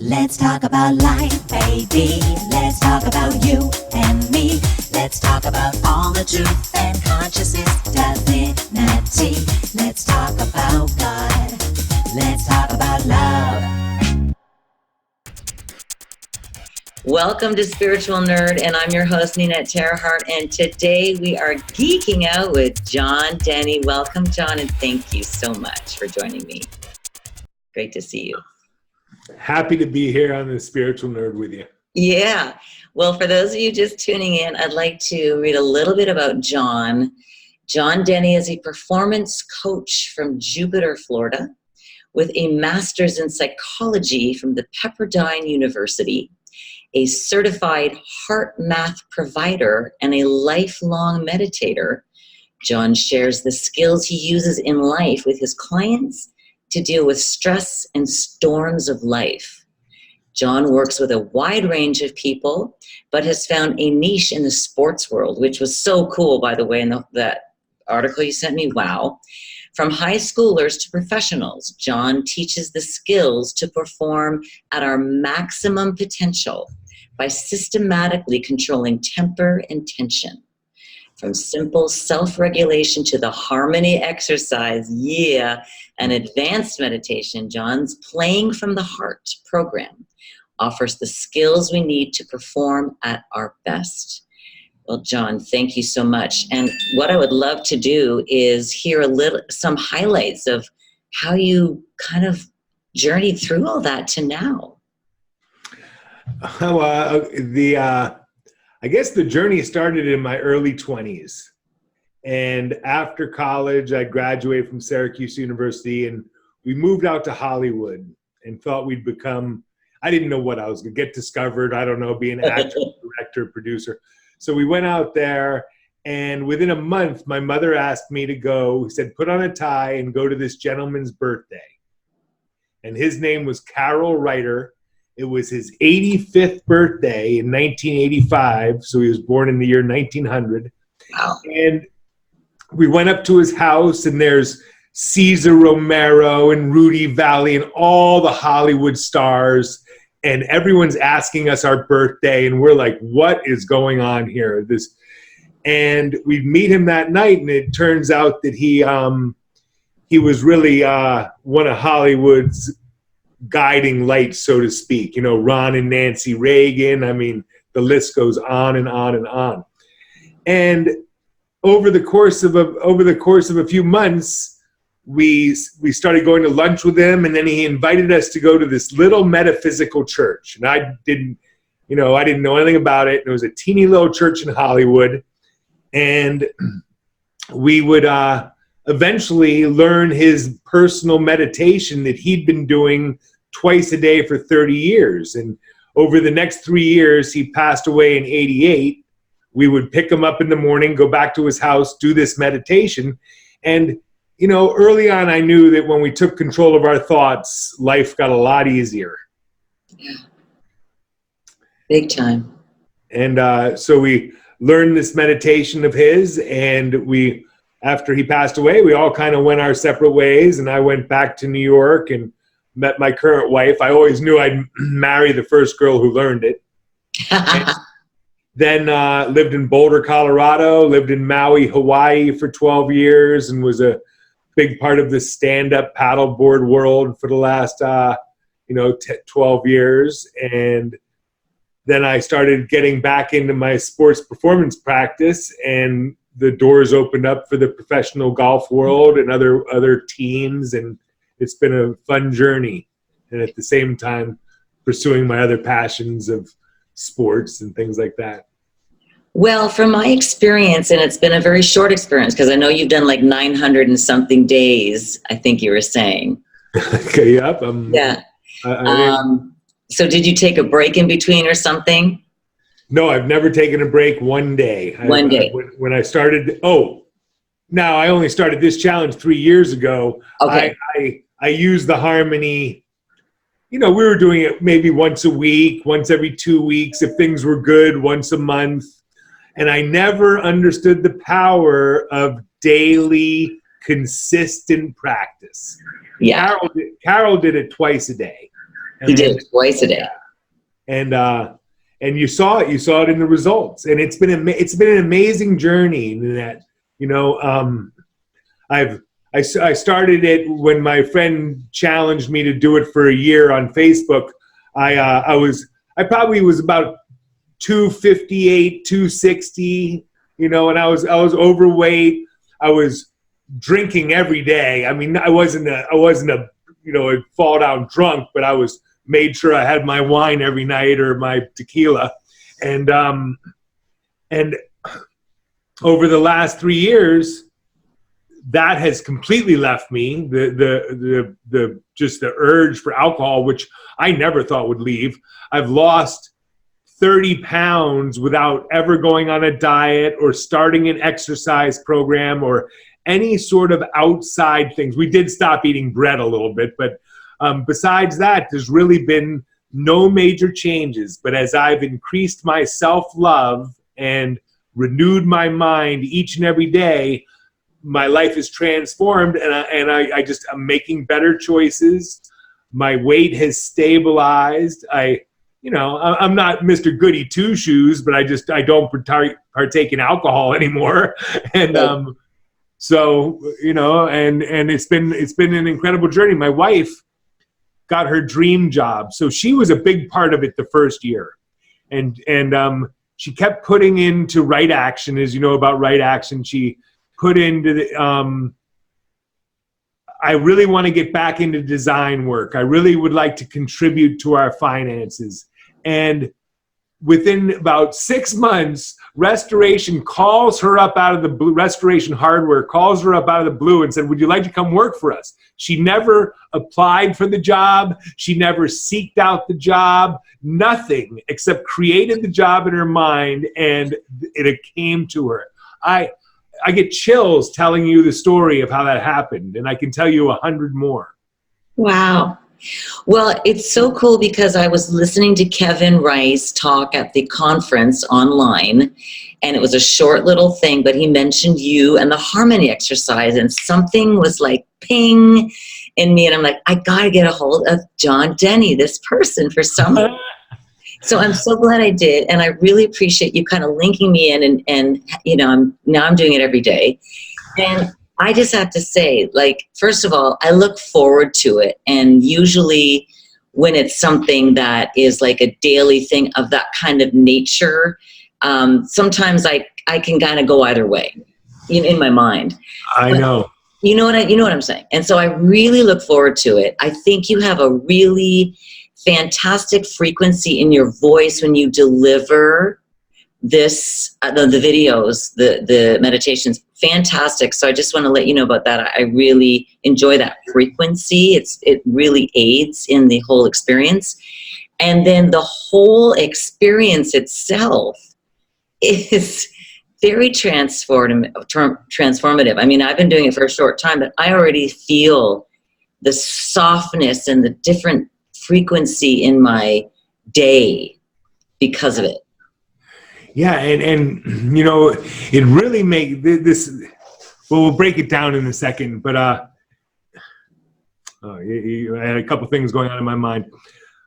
Let's talk about life, baby. Let's talk about you and me. Let's talk about all the truth and consciousness, divinity. Let's talk about God. Let's talk about love. Welcome to Spiritual Nerd, and I'm your host, Ninette Terhart, and today we are geeking out with John Denney. Welcome, John, and thank you so much for joining me. Great to see you. Happy to be here on the Spiritual Nerd with you. Yeah. Well, for those of you just tuning in, I'd like to read a little bit about John. John Denney is a performance coach from Jupiter, Florida, with a master's in psychology from the Pepperdine University, a certified HeartMath provider, and a lifelong meditator. John shares the skills he uses in life with his clients to deal with stress and storms of life. John works with a wide range of people, but has found a niche in the sports world, which was so cool, by the way, in that article you sent me. Wow. From high schoolers to professionals, John teaches the skills to perform at our maximum potential by systematically controlling temper and tension. From simple self-regulation to the harmony exercise, and advanced meditation, John's Playing from the Heart program offers the skills we need to perform at our best. Well, John, thank you so much. And what I would love to do is hear some highlights of how you kind of journeyed through all that to now. I guess the journey started in my early 20s. And after college, I graduated from Syracuse University, and we moved out to Hollywood and thought we'd become, I didn't know what I was going to get discovered. I don't know, be an actor, director, producer. So we went out there, and within a month, my mother asked me to go. He said, put on a tie and go to this gentleman's birthday. And his name was Carol Reiter. It was his 85th birthday in 1985. So he was born in the year 1900. Wow. And we went up to his house, and there's Cesar Romero and Rudy Valley and all the Hollywood stars. And everyone's asking us our birthday, and we're like, what is going on here? And we meet him that night, and it turns out that he was really one of Hollywood's guiding lights, so to speak. You know, Ron and Nancy Reagan. I mean, the list goes on and on and on. And over the course of a few months, we started going to lunch with him, and then he invited us to go to this little metaphysical church. And I didn't know anything about it. It was a teeny little church in Hollywood, and we would eventually learn his personal meditation that he'd been doing twice a day for 30 years. And over the next 3 years, he passed away in 88. We would pick him up in the morning, go back to his house, do this meditation. And, you know, early on, I knew that when we took control of our thoughts, life got a lot easier. Yeah. Big time. And so we learned this meditation of his, and after he passed away, we all kind of went our separate ways, and I went back to New York and met my current wife. I always knew I'd marry the first girl who learned it. Then lived in Boulder, Colorado, lived in Maui, Hawaii for 12 years, and was a big part of the stand-up paddleboard world for the last 12 years. And then I started getting back into my sports performance practice, and the doors opened up for the professional golf world and other teams, and it's been a fun journey. And at the same time, pursuing my other passions of sports and things like that. Well, from my experience, and it's been a very short experience because I know you've done like 900 and something days, I think you were saying. Okay, yep. Yeah. So did you take a break in between or something? No, I've never taken a break one day. One day. When I started, now I only started this challenge 3 years ago. Okay. I used the harmony. You know, we were doing it maybe once a week, once every 2 weeks. If things were good, once a month. And I never understood the power of daily, consistent practice. Yeah. Carol did it twice a day. He did twice a day. And you saw it in the results, and it's been an amazing journey, Ninette. I started it when my friend challenged me to do it for a year on Facebook. I probably was about 258, 260, and I was overweight. I was drinking every day. I mean, I wasn't a fall down drunk, but I made sure I had my wine every night or my tequila. And over the last 3 years, that has completely left me. The urge for alcohol, which I never thought would leave. I've lost 30 pounds without ever going on a diet or starting an exercise program or any sort of outside things. We did stop eating bread a little bit, but besides that, there's really been no major changes. But as I've increased my self-love and renewed my mind each and every day, my life is transformed, and I'm making better choices. My weight has stabilized. I'm not Mr. Goody Two Shoes, but I don't partake in alcohol anymore. And and it's been an incredible journey. My wife got her dream job, so she was a big part of it the first year, and she kept putting into Right Action. As you know about Right Action, she put into the I really want to get back into design work. I really would like to contribute to our finances. And within about 6 months, Restoration calls her up out of the blue. Restoration Hardware calls her up out of the blue and said, "Would you like to come work for us?" She never applied for the job. She never seeked out the job. Nothing except created the job in her mind, and it came to her. I get chills telling you the story of how that happened, and I can tell you 100 more. Wow. Well, it's so cool because I was listening to Kevin Rice talk at the conference online, and it was a short little thing, but he mentioned you and the harmony exercise, and something was like ping in me, and I'm like, I gotta get a hold of John Denney, this person, for some reason. So I'm so glad I did, and I really appreciate you kind of linking me in, and I'm doing it every day. And I just have to say, first of all, I look forward to it, and usually when it's something that is like a daily thing of that kind of nature, sometimes I can kind of go either way in my mind. I know. You know what I'm saying? And so I really look forward to it. I think you have a really fantastic frequency in your voice when you deliver this, the videos, the meditations, fantastic. So I just want to let you know about that. I really enjoy that frequency. It really aids in the whole experience. And then the whole experience itself is very transformative. I mean, I've been doing it for a short time, but I already feel the softness and the different frequency in my day because of it. Yeah, and it really makes this. Well, we'll break it down in a second, but I had a couple things going on in my mind.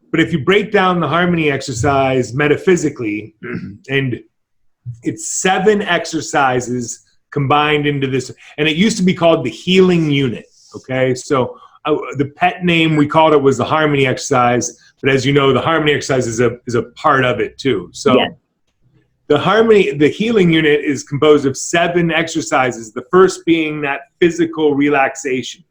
But if you break down the harmony exercise metaphysically, and it's 7 exercises combined into this, and it used to be called the healing unit. Okay, so the pet name we called it was the harmony exercise, but as you know, the harmony exercise is a part of it too. So. Yeah. The healing unit is composed of 7 exercises, the first being that physical relaxation.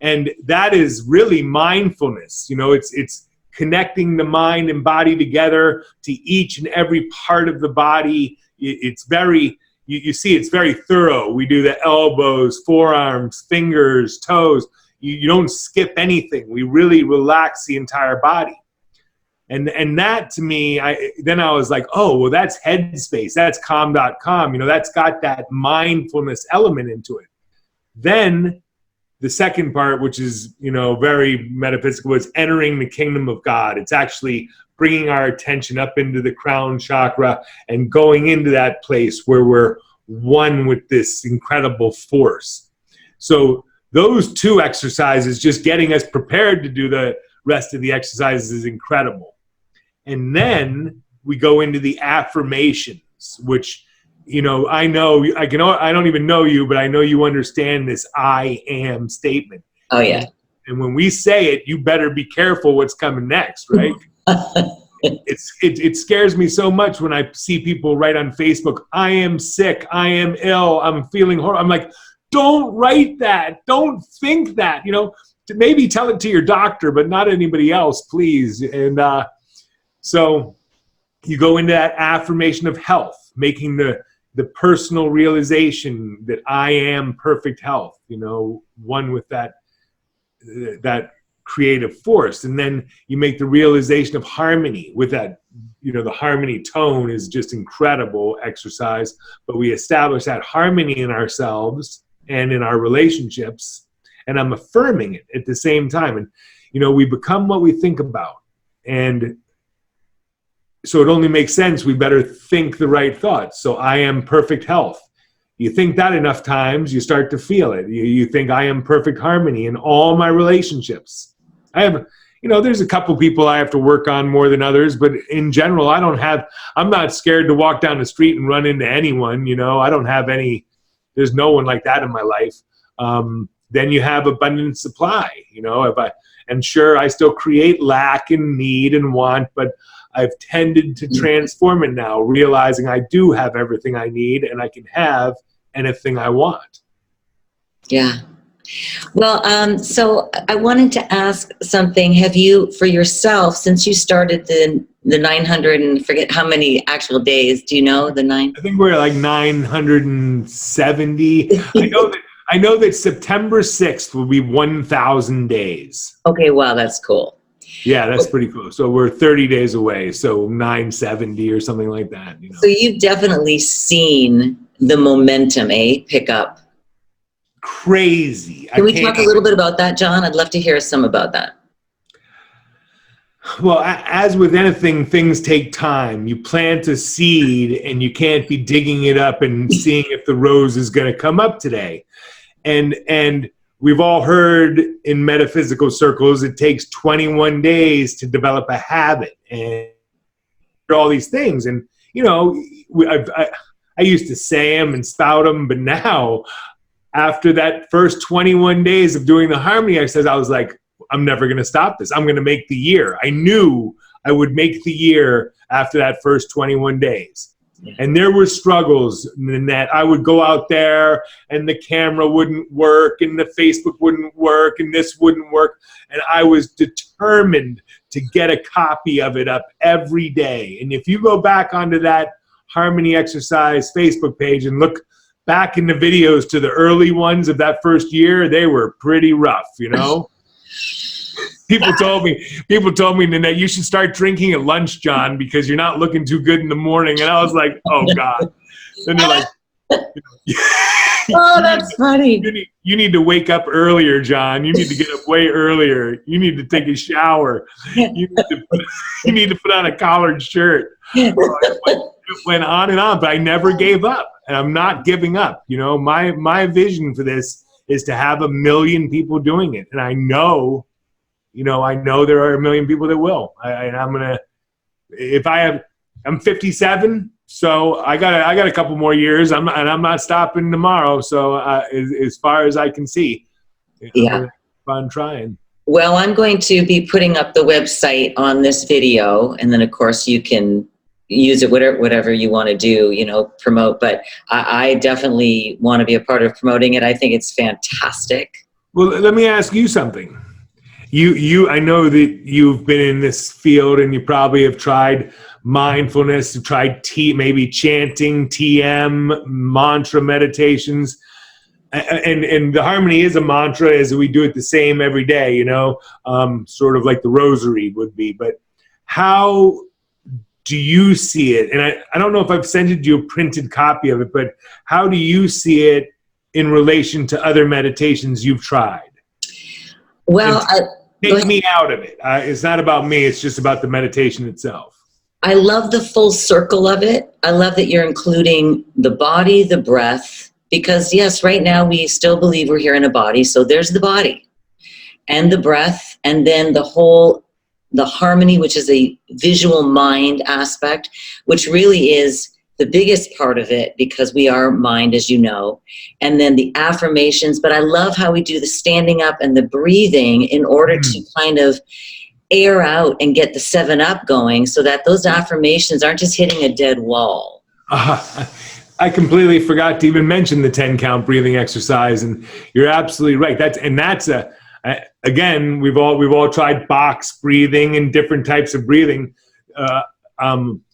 And that is really mindfulness. It's connecting the mind and body together to each and every part of the body. It's very, you see, it's very thorough. We do the elbows, forearms, fingers, toes. You don't skip anything. We really relax the entire body. And that to me, I was like, oh, well, that's Headspace. That's Calm.com. That's got that mindfulness element into it. Then the second part, which is, very metaphysical, is entering the kingdom of God. It's actually bringing our attention up into the crown chakra and going into that place where we're one with this incredible force. So those 2 exercises, just getting us prepared to do the rest of the exercises is incredible. And then we go into the affirmations, which, you know, I don't even know you, but I know you understand this I am statement. Oh, yeah. And when we say it, you better be careful what's coming next, right? It scares me so much when I see people write on Facebook, I am sick, I am ill, I'm feeling horrible. I'm like, don't write that. Don't think that, you know, maybe tell it to your doctor, but not anybody else, please. And so you go into that affirmation of health, making the personal realization that I am perfect health, you know, one with that creative force. And then you make the realization of harmony with that, you know, the harmony tone is just incredible exercise, but we establish that harmony in ourselves and in our relationships, and I'm affirming it at the same time. And, you know, we become what we think about. And so it only makes sense we better think the right thoughts. So I am perfect health. You think that enough times, you start to feel it. You think I am perfect harmony in all my relationships. I have, you know, there's a couple people I have to work on more than others, but in general, I'm not scared to walk down the street and run into anyone, you know. I don't have there's no one like that in my life. Then you have abundant supply, you know. And sure, I still create lack and need and want, but I've tended to transform it now, realizing I do have everything I need and I can have anything I want. Yeah. Well, so I wanted to ask something. Have you, for yourself, since you started the 900 and forget how many actual days, do you know the nine? I think we're like 970. I know that September 6th will be 1,000 days. Okay, wow, that's cool. Yeah, that's pretty cool. So we're 30 days away, so 970 or something like that. You know? So you've definitely seen the momentum, pick up. Crazy. Can we talk a little bit about that, John? I'd love to hear some about that. Well, as with anything, things take time. You plant a seed and you can't be digging it up and seeing if the rose is going to come up today. And we've all heard in metaphysical circles, it takes 21 days to develop a habit and all these things. And, you know, I used to say them and spout them, but now after that first 21 days of doing the harmony exercise, I was like, I'm never going to stop this. I'm going to make the year. I knew I would make the year after that first 21 days. And there were struggles, Ninette. I would go out there and the camera wouldn't work and the Facebook wouldn't work and this wouldn't work. And I was determined to get a copy of it up every day. And if you go back onto that Harmony Exercise Facebook page and look back in the videos to the early ones of that first year, they were pretty rough, you know? People told me, Ninette, you should start drinking at lunch, John, because you're not looking too good in the morning. And I was like, oh, God. Then they're like, oh, that's funny. You need to wake up earlier, John. You need to get up way earlier. You need to take a shower. You need to put on a collared shirt. It went on and on, but I never gave up. And I'm not giving up. You know, my vision for this is to have 1 million people doing it. And I know there are 1 million people that will. I'm 57, so I got a couple more years. I'm not stopping tomorrow. So as far as I can see, yeah, I'm trying. Well, I'm going to be putting up the website on this video, and then of course you can use it whatever you want to do, you know, promote. But I definitely want to be a part of promoting it. I think it's fantastic. Well, let me ask you something. I know that you've been in this field and you probably have tried mindfulness, you've tried maybe chanting, TM, mantra meditations. And the harmony is a mantra as we do it the same every day, you know, sort of like the rosary would be. But how do you see it? And I don't know if I've sent you a printed copy of it, but how do you see it in relation to other meditations you've tried? Well, take me out of it. It's not about me. It's just about the meditation itself. I love the full circle of it. I love that you're including the body, the breath, because yes, right now we still believe we're here in a body. So there's the body. and the breath, and then the harmony, which is a visual mind aspect, which really is the biggest part of it, because we are mind, as you know, and then the affirmations. But I love how we do the standing up and the breathing in order to kind of air out and get the 7-up going, so that those affirmations aren't just hitting a dead wall. I completely forgot to even mention the 10-count breathing exercise, and you're absolutely right. That's again, we've all tried box breathing and different types of breathing.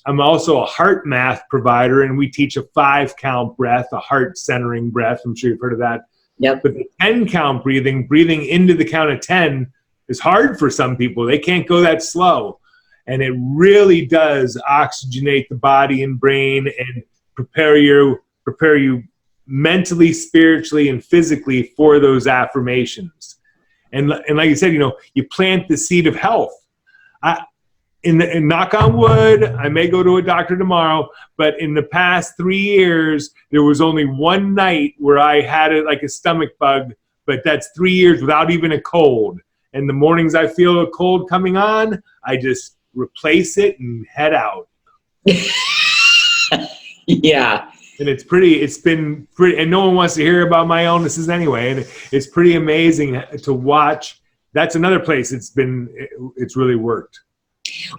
I'm also a HeartMath provider, and we teach a 5-count breath, a heart centering breath. I'm sure you've heard of that. Yep. But the 10-count breathing into the count of 10 is hard for some people. They can't go that slow. And it really does oxygenate the body and brain and prepare you mentally, spiritually, and physically for those affirmations. And like you said, you plant the seed of health. And knock on wood, I may go to a doctor tomorrow, but in the past 3 years, there was only one night where I had it like a stomach bug, but that's 3 years without even a cold. And the mornings I feel a cold coming on, I just replace it and head out. Yeah. And it's been pretty, and no one wants to hear about my illnesses anyway. And it's pretty amazing to watch. That's another place it's really worked.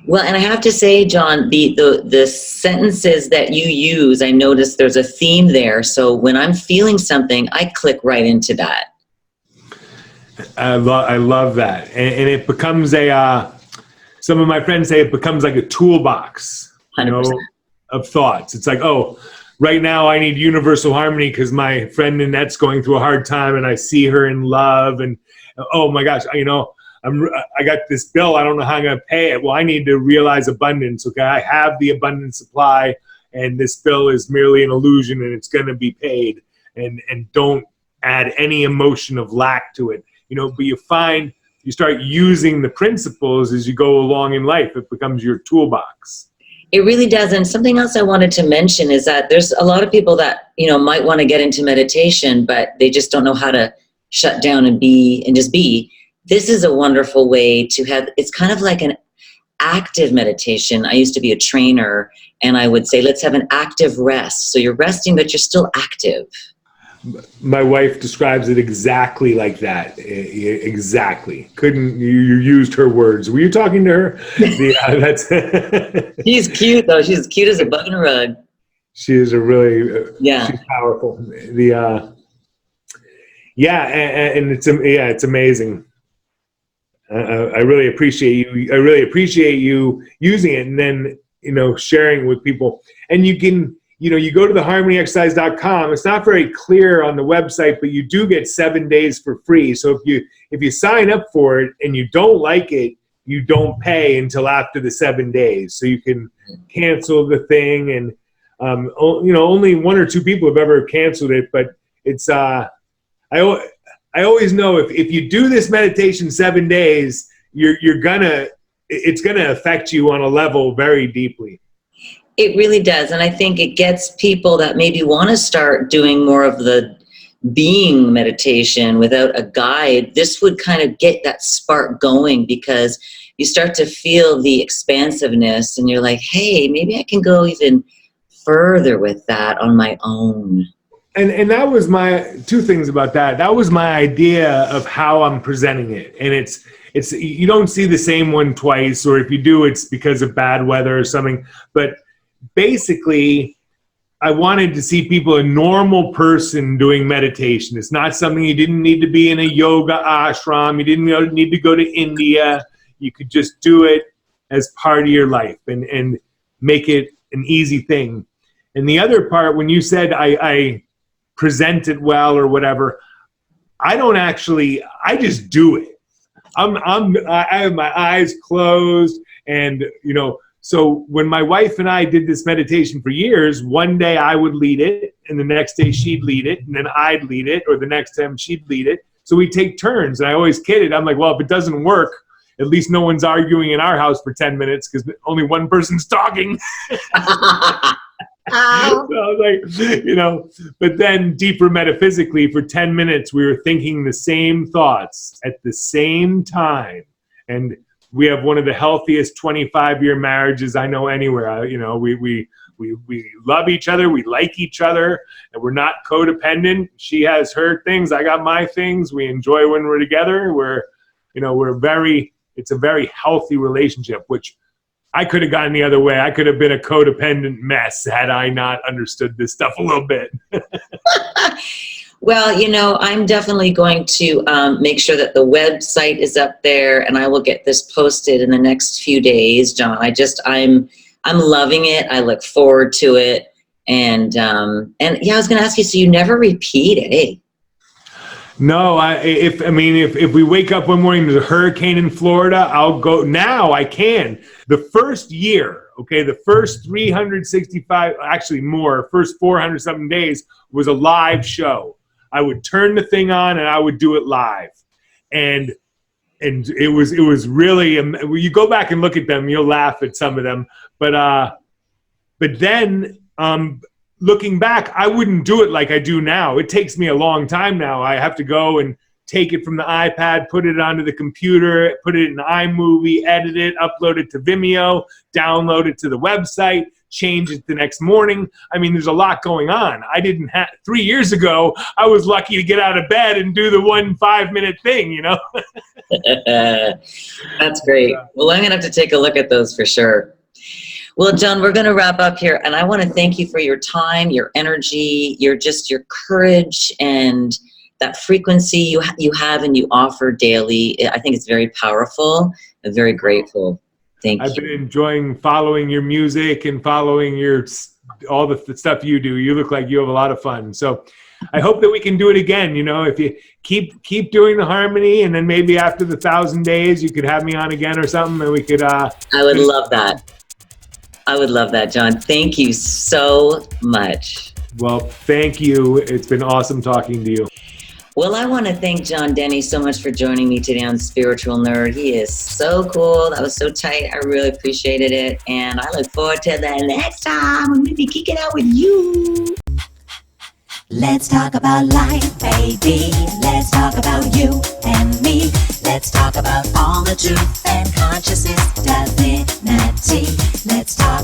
Well, and I have to say, John, the sentences that you use, I noticed there's a theme there. So when I'm feeling something, I click right into that. I love that. And it becomes some of my friends say it becomes like a toolbox, 100%. Of thoughts. It's like, oh, right now I need universal harmony because my friend Ninette's going through a hard time and I see her in love. And oh my gosh, I got this bill. I don't know how I'm going to pay it. Well, I need to realize abundance. Okay, I have the abundant supply, and this bill is merely an illusion, and it's going to be paid. And don't add any emotion of lack to it. But you start using the principles as you go along in life. It becomes your toolbox. It really does. And something else I wanted to mention is that there's a lot of people that, might want to get into meditation, but they just don't know how to shut down and just be. This is a wonderful way to have, it's kind of like an active meditation. I used to be a trainer, and I would say, let's have an active rest. So you're resting, but you're still active. My wife describes it exactly like that. Exactly. You used her words. Were you talking to her? That's She's cute, though. She's cute as a bug in a rug. She is she's powerful. It's amazing. I really appreciate you. I really appreciate you using it, and then sharing with people. And you can you go to the harmonyexercise.com. It's not very clear on the website, but you do get 7 days for free. So if you sign up for it and you don't like it, you don't pay until after the 7 days. So you can cancel the thing, and only 1 or 2 people have ever canceled it, but it's I always know if you do this meditation 7 days, it's gonna affect you on a level very deeply. It really does. And I think it gets people that maybe want to start doing more of the being meditation without a guide. This would kind of get that spark going, because you start to feel the expansiveness and you're like, hey, maybe I can go even further with that on my own. And that was my 2 things about that. That was my idea of how I'm presenting it. And it's you don't see the same one twice, or if you do, it's because of bad weather or something. But basically, I wanted to see people, a normal person doing meditation. It's not something you didn't need to be in a yoga ashram. You didn't need to go to India. You could just do it as part of your life and make it an easy thing. And the other part, when you said I present it well or whatever, I just do it. I have my eyes closed, and so when my wife and I did this meditation for years, one day I would lead it, and the next day she'd lead it, and then I'd lead it, or the next time she'd lead it. So we take turns, and I always kidded. I'm like, well, if it doesn't work, at least no one's arguing in our house for 10 minutes because only one person's talking. So I was like, but then deeper metaphysically for 10 minutes, we were thinking the same thoughts at the same time. And we have one of the healthiest 25-year marriages I know anywhere. We love each other. We like each other, and we're not codependent. She has her things. I got my things. We enjoy when we're together. It's a very healthy relationship, which I could have gone the other way. I could have been a codependent mess had I not understood this stuff a little bit. Well, I'm definitely going to make sure that the website is up there, and I will get this posted in the next few days, John. I'm loving it. I look forward to it. And yeah, I was going to ask you, so you never repeat it, eh? No, if we wake up one morning, there's a hurricane in Florida, I'll go. Now I can. The first year, the first 365, actually more, first 400 something days was a live show. I would turn the thing on and I would do it live. And it was really, you go back and look at them, you'll laugh at some of them. But then, looking back, I wouldn't do it like I do now. It takes me a long time now. I have to go and take it from the iPad, put it onto the computer, put it in iMovie, edit it, upload it to Vimeo, download it to the website, change it the next morning. I mean, there's a lot going on. 3 years ago, I was lucky to get out of bed and do the 1 5-minute thing, That's great. Well, I'm going to have to take a look at those for sure. Well, John, we're going to wrap up here, and I want to thank you for your time, your energy, your courage, and that frequency you have and you offer daily. I think it's very powerful. I'm very grateful. Thank you. I've been enjoying following your music and following all the stuff you do. You look like you have a lot of fun. So I hope that we can do it again. If you keep doing the harmony, and then maybe after the 1,000 days, you could have me on again or something, and we could. I would love that. I would love that, John. Thank you so much. Well, thank you. It's been awesome talking to you. Well, I want to thank John Denney so much for joining me today on Spiritual Nerd. He is so cool. That was so tight. I really appreciated it. And I look forward to the next time I'm going to be kicking out with you. Let's talk about life, baby. Let's talk about you and me. Let's talk about all the truth and consciousness, divinity. Let's talk